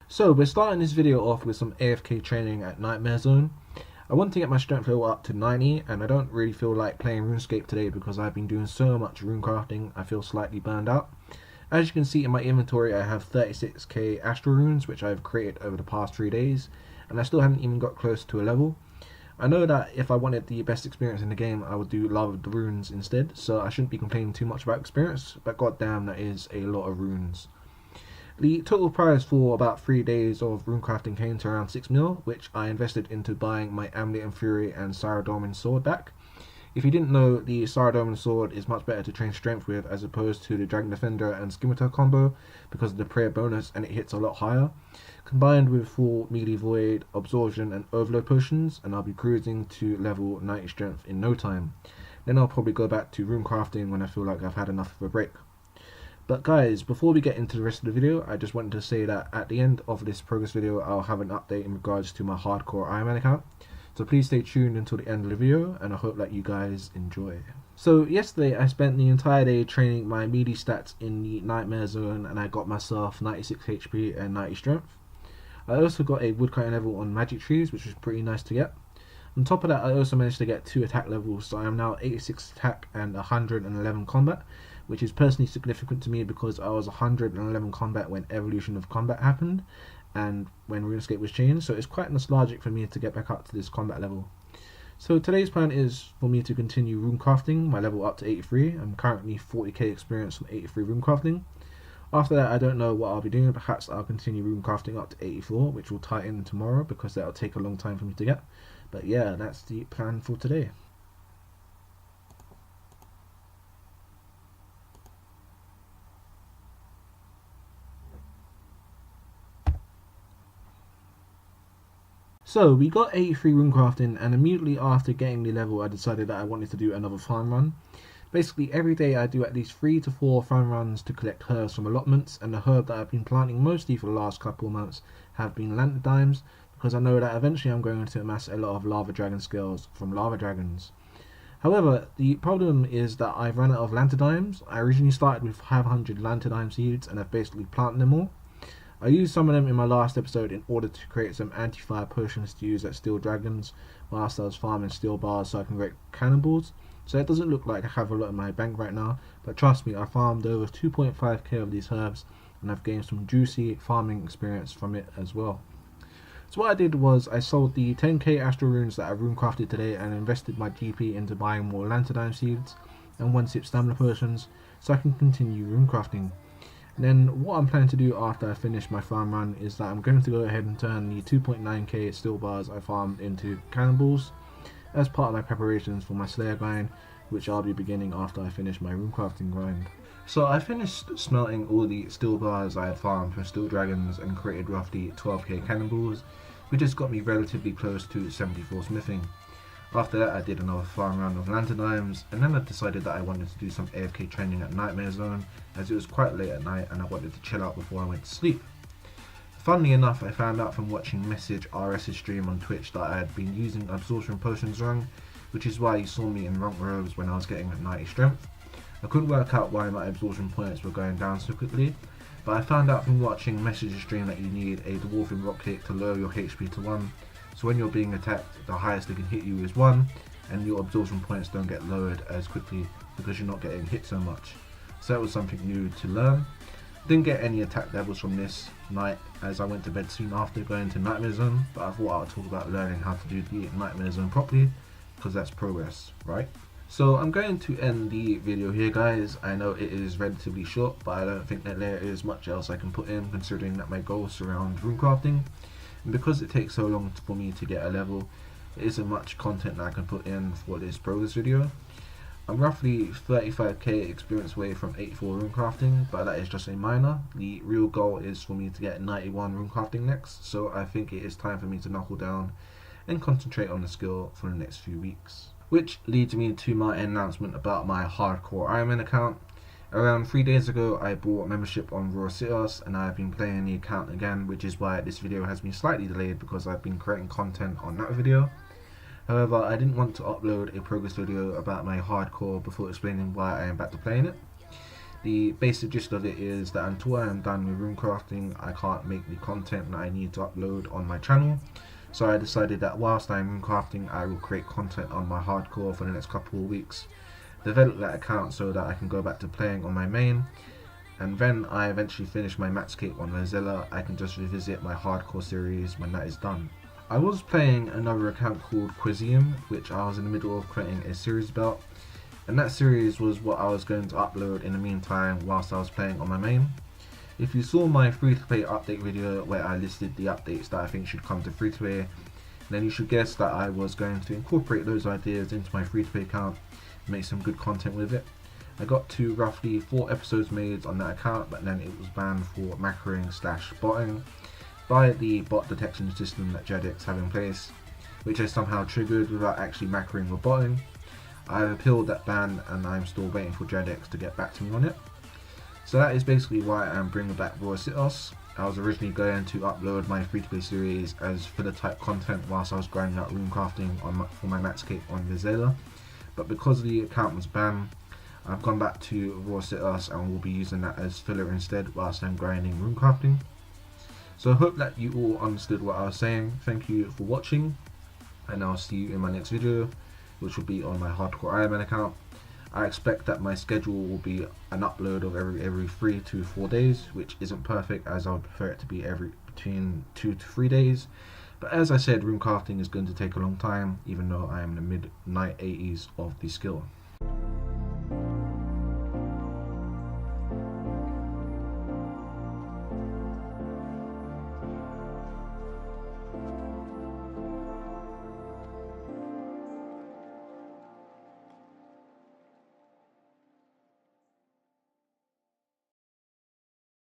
So we're starting this video off with some AFK training at Nightmare Zone. I want to get my strength level up to 90 and I don't really feel like playing RuneScape today because I've been doing so much runecrafting. I feel slightly burned out. As you can see in my inventory, I have 36k astral runes which I've created over the past 3 days, and I still haven't even got close to a level. I know that if I wanted the best experience in the game, I would do Lava of the Runes instead, so I shouldn't be complaining too much about experience, but goddamn, that is a lot of runes. The total price for about 3 days of runecrafting came to around 6 mil, which I invested into buying my Amulet and Fury and Saradomin sword back. If you didn't know, the Saradomin sword is much better to train strength with as opposed to the Dragon Defender and Scimitar combo because of the prayer bonus, and it hits a lot higher. Combined with full melee void, absorption and overload potions, and I'll be cruising to level 90 strength in no time. Then I'll probably go back to runecrafting when I feel like I've had enough of a break. But guys, before we get into the rest of the video, I just wanted to say that at the end of this progress video, I'll have an update in regards to my hardcore Iron Man account. So please stay tuned until the end of the video, and I hope that you guys enjoy. So yesterday, I spent the entire day training my melee stats in the Nightmare Zone, and I got myself 96 HP and 90 strength. I also got a woodcutting level on magic trees, which was pretty nice to get. On top of that, I also managed to get 2 attack levels, so I am now 86 attack and 111 combat, which is personally significant to me because I was 111 combat when Evolution of Combat happened and when RuneScape was changed, so it's quite nostalgic for me to get back up to this combat level. So today's plan is for me to continue runecrafting, my level up to 83. I'm currently 40k experience from 83 runecrafting. After that, I don't know what I'll be doing. Perhaps I'll continue runecrafting up to 84, which will tie in tomorrow because that'll take a long time for me to get. But yeah, that's the plan for today. So we got 83 runecrafting, and immediately after getting the level I decided that I wanted to do another farm run. Basically every day I do at least 3 to 4 farm runs to collect herbs from allotments, and the herb that I've been planting mostly for the last couple of months have been lanthanides, because I know that eventually I'm going to amass a lot of lava dragon scales from lava dragons. However, the problem is that I've run out of lanthanides. I originally started with 500 lanthanide seeds and I've basically planted them all. I used some of them in my last episode in order to create some anti-fire potions to use at steel dragons whilst I was farming steel bars so I can create cannonballs. So it doesn't look like I have a lot in my bank right now, but trust me, I farmed over 2.5k of these herbs and I've gained some juicy farming experience from it as well. So what I did was I sold the 10k astral runes that I runecrafted today and invested my GP into buying more lanthanide seeds and 1-sip stamina potions so I can continue runecrafting. And then what I'm planning to do after I finish my farm run is that I'm going to go ahead and turn the 2.9k steel bars I farmed into cannonballs as part of my preparations for my Slayer grind, which I'll be beginning after I finish my runecrafting grind. So I finished smelting all the steel bars I had farmed from steel dragons and created roughly 12k cannonballs, which has got me relatively close to 74 smithing. After that I did another farm run of lanthanides, and then I decided that I wanted to do some AFK training at Nightmare Zone as it was quite late at night and I wanted to chill out before I went to sleep. Funnily enough, I found out from watching Message RS's stream on Twitch that I had been using absorption potions wrong, which is why you saw me in wrong robes when I was getting 90 strength. I couldn't work out why my absorption points were going down so quickly, but I found out from watching Message's stream that you need a dwarven rock kick to lower your HP to 1. So when you're being attacked, the highest they can hit you is 1, and your absorption points don't get lowered as quickly because you're not getting hit so much. So that was something new to learn. Didn't get any attack levels from this night as I went to bed soon after going to Nightmare Zone, but I thought I'd talk about learning how to do the Nightmare Zone properly because that's progress, right? So I'm going to end the video here, guys. I know it is relatively short, but I don't think that there is much else I can put in considering that my goals surround runecrafting. And because it takes so long for me to get a level, there isn't much content that I can put in for this progress video. I'm roughly 35k experience away from 84 runecrafting, but that is just a minor. The real goal is for me to get 91 runecrafting next, so I think it is time for me to knuckle down and concentrate on the skill for the next few weeks. Which leads me to my announcement about my hardcore Iron Man account. Around 3 days ago I bought membership on OSRS and I have been playing the account again, which is why this video has been slightly delayed because I've been creating content on that video. However, I didn't want to upload a progress video about my hardcore before explaining why I am back to playing it. The basic gist of it is that until I am done with runecrafting, I can't make the content that I need to upload on my channel. So I decided that whilst I'm runecrafting, I will create content on my hardcore for the next couple of weeks, develop that account so that I can go back to playing on my main, and then I eventually finish my Maxcape on Vazela. I can just revisit my hardcore series when that is done. I was playing another account called Quisium, which I was in the middle of creating a series about, and that series was what I was going to upload in the meantime whilst I was playing on my main. If you saw my free-to-play update video where I listed the updates that I think should come to free-to-play, then you should guess that I was going to incorporate those ideas into my free-to-play account and make some good content with it. I got to roughly 4 episodes made on that account, but then it was banned for macroing/botting by the bot detection system that Jagex have in place, which I somehow triggered without actually macroing or botting. I have appealed that ban and I'm still waiting for Jagex to get back to me on it. So that is basically why I'm bringing back Vazela. I was originally going to upload my free-to-play series as filler type content whilst I was grinding out runecrafting for my Maxcape on Vazela, but because the account was banned, I've gone back to Vazela and will be using that as filler instead whilst I'm grinding runecrafting. So I hope that you all understood what I was saying. Thank you for watching, and I'll see you in my next video, which will be on my Hardcore Iron Man account. I expect that my schedule will be an upload of every 3 to 4 days, which isn't perfect as I would prefer it to be between 2 to 3 days. But as I said, runecrafting is going to take a long time, even though I am in the mid-80s of the skill.